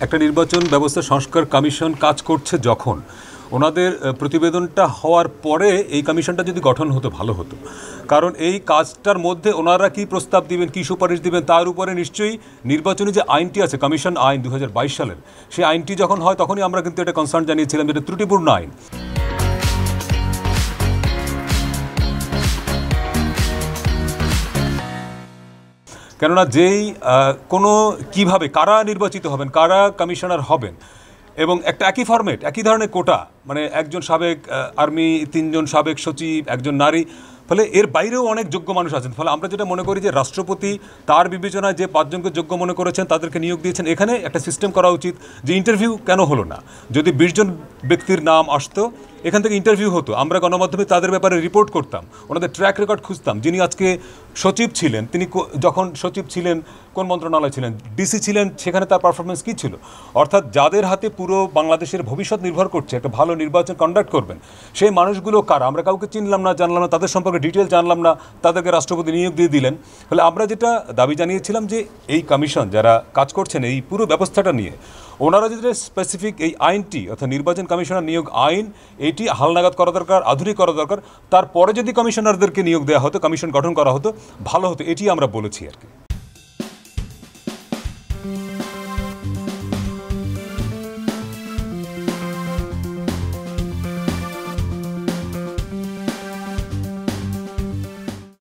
একটা নির্বাচন ব্যবস্থা সংস্কার কমিশন কাজ করছে যখন ওনাদের প্রতিবেদনটা হওয়ার পরে এই কমিশনটা যদি গঠন হতো ভালো হতো, কারণ এই কাজটার মধ্যে ওনারা কি প্রস্তাব দিবেন, কি সুপারিশ দিবেন তার উপরে নিশ্চয়ই নির্বাচনী যে আইনটি আছে, কমিশন আইন 2022 সালের, সেই আইনটি যখন হয় তখনই আমরা কিন্তু এটা কনসার্ন জানিয়েছিলাম যেটা ত্রুটিপূর্ণ আইন। কেননা যেই কোনো কিভাবে কারা নির্বাচিত হবেন, কারা কমিশনার হবেন, এবং একটা একই ফরম্যাট, একই ধরনের কোটা, মানে একজন সাবেক আর্মি, 3 জন সাবেক সচিব, একজন নারী, ফলে এর বাইরেও অনেক যোগ্য মানুষ আছেন। ফলে আমরা যেটা মনে করি যে রাষ্ট্রপতি তার বিবেচনায় যে 5 জনকে যোগ্য মনে করেছেন তাদেরকে নিয়োগ দিয়েছেন। এখানে একটা সিস্টেম করা উচিত যে ইন্টারভিউ কেন হলো না, যদি 20 জন ব্যক্তির নাম আসতো এখান থেকে ইন্টারভিউ হতো, আমরা গণমাধ্যমে তাদের ব্যাপারে রিপোর্ট করতাম, ওনাদের ট্র্যাক রেকর্ড খুঁজতাম। যিনি আজকে সচিব ছিলেন তিনি যখন সচিব ছিলেন কোন মন্ত্রণালয় ছিলেন, ডিসি ছিলেন, সেখানে তার পারফরমেন্স কী ছিল। অর্থাৎ যাদের হাতে পুরো বাংলাদেশের ভবিষ্যৎ নির্ভর করছে, একটা ভালো নির্বাচন কন্ডাক্ট করবেন, সেই মানুষগুলো কারা, আমরা কাউকে চিনলাম না, জানলাম না, তাদের সম্পর্কে ডিটেল জানলাম না, তাদেরকে রাষ্ট্রপতি নিয়োগ দিয়ে দিলেন। ফলে আমরা যেটা দাবি জানিয়েছিলাম যে এই কমিশন যারা কাজ করছেন এই পুরো ব্যবস্থাটা নিয়ে, ওনারা যেটা স্পেসিফিক এই আইনটি অর্থাৎ নির্বাচন কমিশনার নিয়োগ আইন, এটি হালনাগাদ করা দরকার, আধুনিক করা দরকার। তারপরে যদি কমিশনারদেরকে নিয়োগ দেওয়া হতো, কমিশন গঠন করা হতো, ভালো হতো, এটি আমরা বলেছি আর কি।